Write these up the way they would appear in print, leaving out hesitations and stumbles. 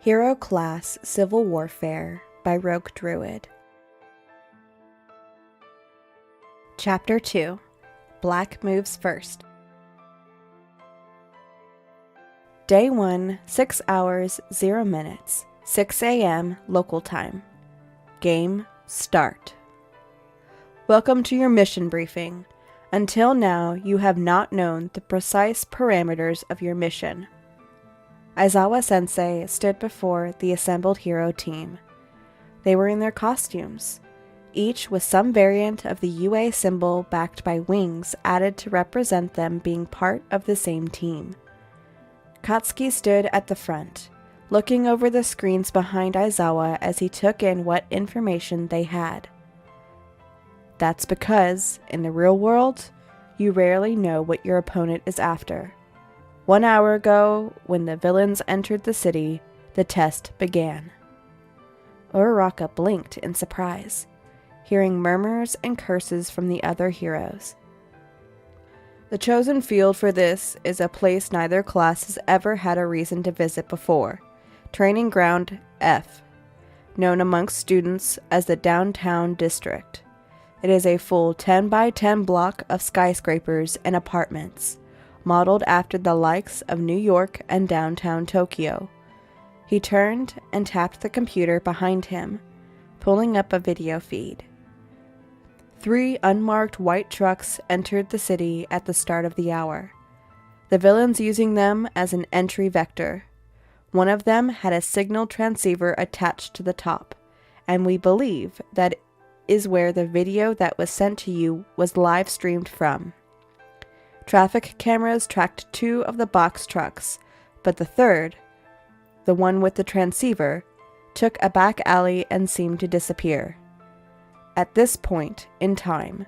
Hero Class Civil Warfare by Rogue Druid. Chapter 2 Black Moves First. Day 1, 6 hours, 0 minutes, 6 a.m. local time. Game start. Welcome to your mission briefing. Until now, you have not known the precise parameters of your mission. Aizawa-sensei stood before the assembled hero team. They were in their costumes, each with some variant of the UA symbol backed by wings added to represent them being part of the same team. Katsuki stood at the front, looking over the screens behind Aizawa as he took in what information they had. That's because, in the real world, you rarely know what your opponent is after. 1 hour ago, when the villains entered the city, the test began. Uraraka blinked in surprise, hearing murmurs and curses from the other heroes. The chosen field for this is a place neither class has ever had a reason to visit before, Training Ground F, known amongst students as the Downtown District. It is a full 10 by 10 block of skyscrapers and apartments, modeled after the likes of New York and downtown Tokyo. He turned and tapped the computer behind him, pulling up a video feed. 3 unmarked white trucks entered the city at the start of the hour, the villains using them as an entry vector. One of them had a signal transceiver attached to the top, and we believe that is where the video that was sent to you was live streamed from. Traffic cameras tracked 2 of the box trucks, but the third, the one with the transceiver, took a back alley and seemed to disappear. At this point in time,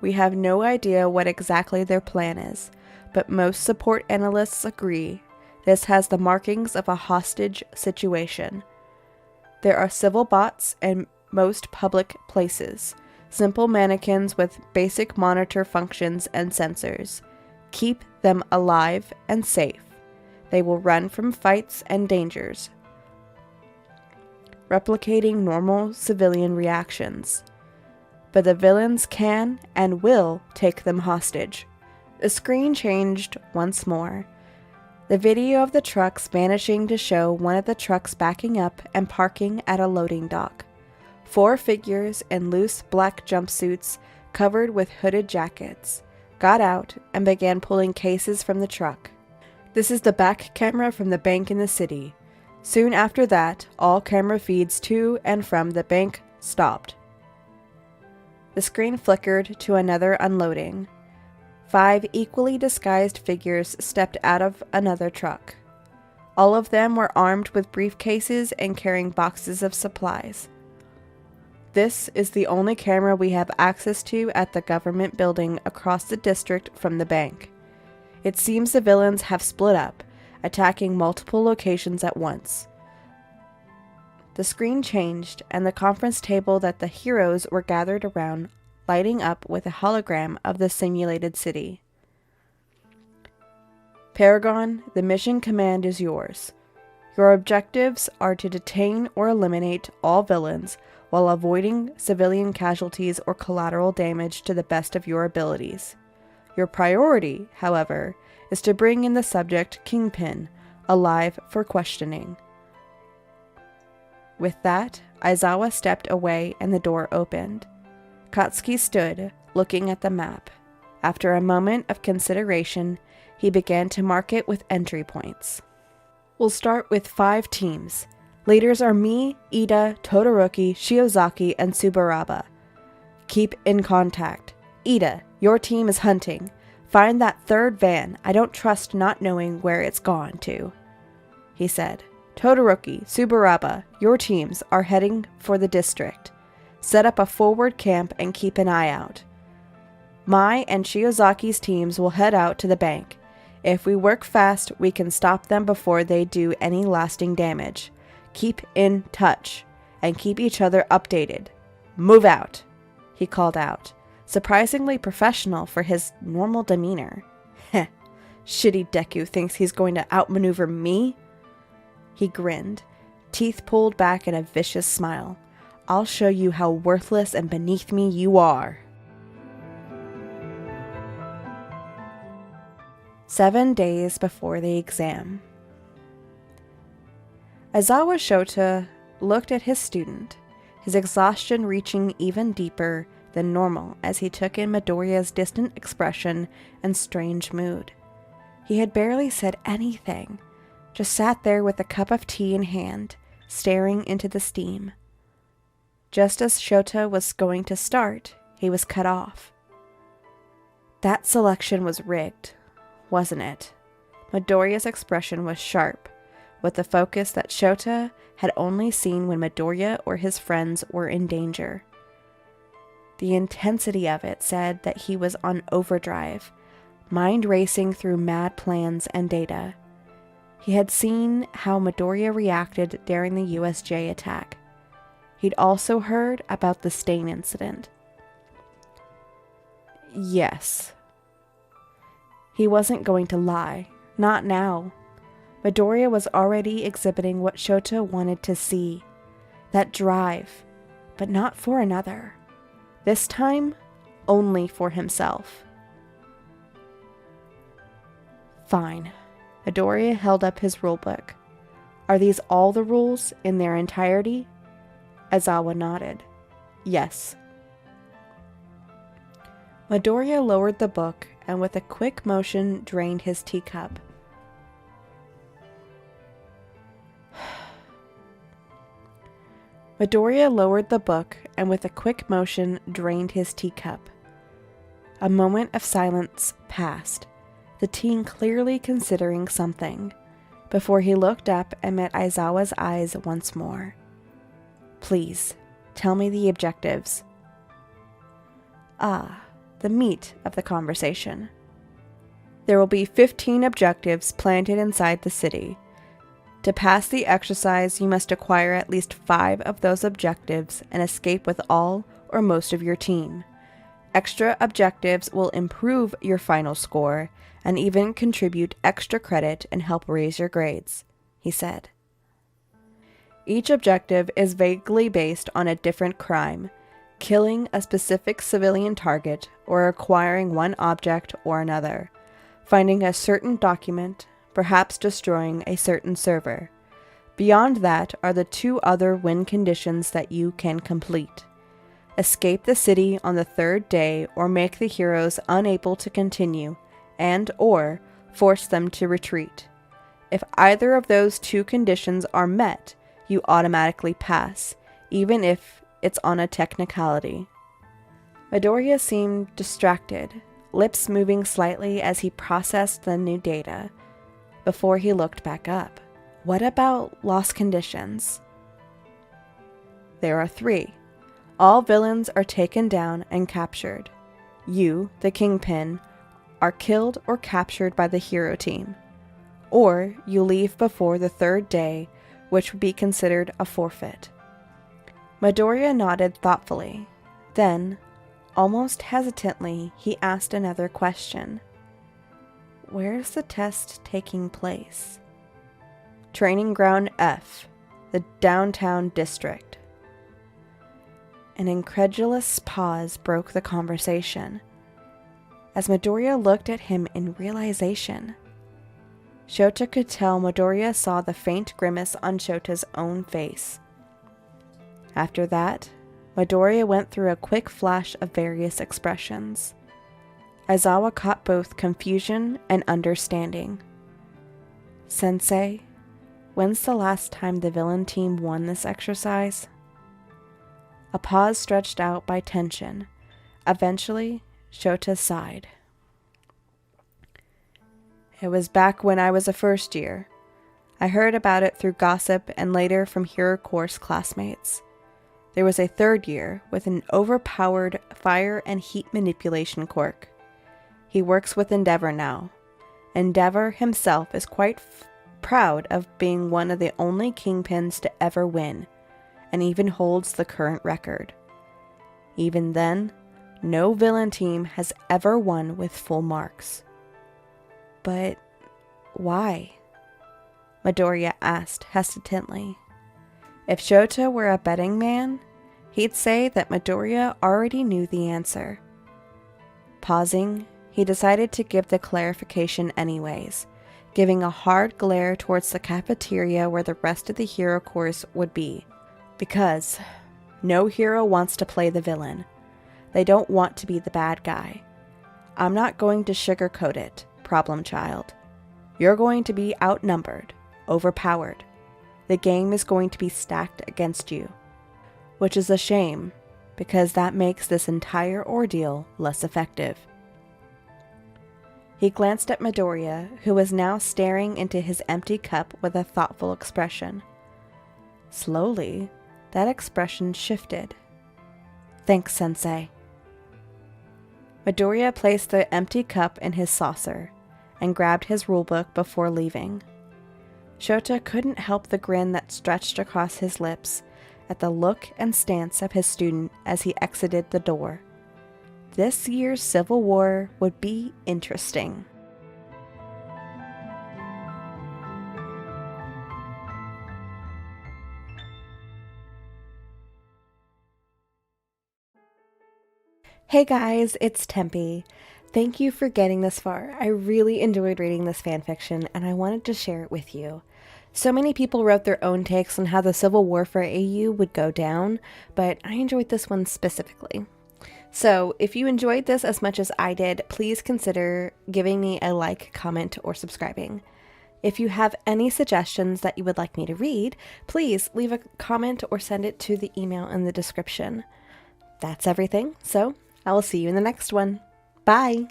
we have no idea what exactly their plan is, but most support analysts agree this has the markings of a hostage situation. There are civil bots in most public places, simple mannequins with basic monitor functions and sensors. Keep them alive and safe. They will run from fights and dangers, replicating normal civilian reactions. But the villains can and will take them hostage. The screen changed once more. The video of the trucks vanishing to show one of the trucks backing up and parking at a loading dock. 4 figures in loose black jumpsuits covered with hooded jackets got out and began pulling cases from the truck. This is the back camera from the bank in the city. Soon after that, all camera feeds to and from the bank stopped. The screen flickered to another unloading. 5 equally disguised figures stepped out of another truck. All of them were armed with briefcases and carrying boxes of supplies. This is the only camera we have access to at the government building across the district from the bank. It seems the villains have split up, attacking multiple locations at once. The screen changed, and the conference table that the heroes were gathered around lighting up with a hologram of the simulated city. Paragon, the mission command is yours. Your objectives are to detain or eliminate all villains while avoiding civilian casualties or collateral damage to the best of your abilities. Your priority, however, is to bring in the subject Kingpin, alive for questioning. With that, Aizawa stepped away and the door opened. Katsuki stood, looking at the map. After a moment of consideration, he began to mark it with entry points. We'll start with 5 teams. Leaders are me, Ida, Todoroki, Shiozaki, and Tsuburaba. Keep in contact. Ida, your team is hunting. Find that 3rd van. I don't trust not knowing where it's gone to, he said. Todoroki, Tsuburaba, your teams are heading for the district. Set up a forward camp and keep an eye out. Mai and Shiozaki's teams will head out to the bank. If we work fast, we can stop them before they do any lasting damage. Keep in touch, and keep each other updated. Move out, he called out, surprisingly professional for his normal demeanor. Heh, shitty Deku thinks he's going to outmaneuver me? He grinned, teeth pulled back in a vicious smile. "I'll show you how worthless and beneath me you are." 7 days before the exam. Aizawa Shota looked at his student, his exhaustion reaching even deeper than normal as he took in Midoriya's distant expression and strange mood. He had barely said anything, just sat there with a cup of tea in hand, staring into the steam. Just as Shota was going to start, he was cut off. That selection was rigged, wasn't it? Midoriya's expression was sharp, with the focus that Shota had only seen when Midoriya or his friends were in danger. The intensity of it said that he was on overdrive, mind racing through mad plans and data. He had seen how Midoriya reacted during the USJ attack. He'd also heard about the stain incident. Yes. He wasn't going to lie. Not now. Midoriya was already exhibiting what Shota wanted to see. That drive, but not for another. This time, only for himself. Fine. Midoriya held up his rulebook. Are these all the rules in their entirety? Aizawa nodded. Yes. Midoriya lowered the book and with a quick motion drained his teacup. Midoriya lowered the book and with a quick motion drained his teacup. A moment of silence passed, the teen clearly considering something, before he looked up and met Aizawa's eyes once more. Please, tell me the objectives. Ah, the meat of the conversation. There will be 15 objectives planted inside the city. To pass the exercise, you must acquire at least 5 of those objectives and escape with all or most of your team. Extra objectives will improve your final score and even contribute extra credit and help raise your grades, he said. Each objective is vaguely based on a different crime, killing a specific civilian target or acquiring one object or another, finding a certain document, perhaps destroying a certain server. Beyond that are the 2 other win conditions that you can complete. Escape the city on the 3rd day or make the heroes unable to continue and or force them to retreat. If either of those 2 conditions are met, you automatically pass, even if it's on a technicality. Midoriya seemed distracted, lips moving slightly as he processed the new data, before he looked back up. What about lost conditions? There are 3. All villains are taken down and captured. You, the Kingpin, are killed or captured by the hero team. Or you leave before the 3rd day, which would be considered a forfeit. Midoriya nodded thoughtfully. Then, almost hesitantly, he asked another question. Where's the test taking place? Training Ground F, the downtown district. An incredulous pause broke the conversation, as Midoriya looked at him in realization. Shota could tell Midoriya saw the faint grimace on Shota's own face. After that, Midoriya went through a quick flash of various expressions. Aizawa caught both confusion and understanding. Sensei, when's the last time the villain team won this exercise? A pause stretched out by tension. Eventually, Shota sighed. It was back when I was a first year. I heard about it through gossip and later from Hero Course classmates. There was a 3rd year with an overpowered fire and heat manipulation quirk. He works with Endeavor now. Endeavor himself is quite proud of being one of the only Kingpins to ever win, and even holds the current record. Even then, no villain team has ever won with full marks. But why? Midoriya asked hesitantly. If Shota were a betting man, he'd say that Midoriya already knew the answer. Pausing, he decided to give the clarification anyways, giving a hard glare towards the cafeteria where the rest of the hero course would be. Because no hero wants to play the villain. They don't want to be the bad guy. I'm not going to sugarcoat it, problem child. You're going to be outnumbered, overpowered. The game is going to be stacked against you. Which is a shame, because that makes this entire ordeal less effective. He glanced at Midoriya, who was now staring into his empty cup with a thoughtful expression. Slowly, that expression shifted. Thanks, Sensei. Midoriya placed the empty cup in his saucer and grabbed his rulebook before leaving. Shota couldn't help the grin that stretched across his lips at the look and stance of his student as he exited the door. This year's Civil War would be interesting. Hey guys, it's Tempe. Thank you for getting this far. I really enjoyed reading this fanfiction and I wanted to share it with you. So many people wrote their own takes on how the Civil War for AU would go down, but I enjoyed this one specifically. So if you enjoyed this as much as I did, please consider giving me a like, comment, or subscribing. If you have any suggestions that you would like me to read, please leave a comment or send it to the email in the description. That's everything, so I will see you in the next one. Bye!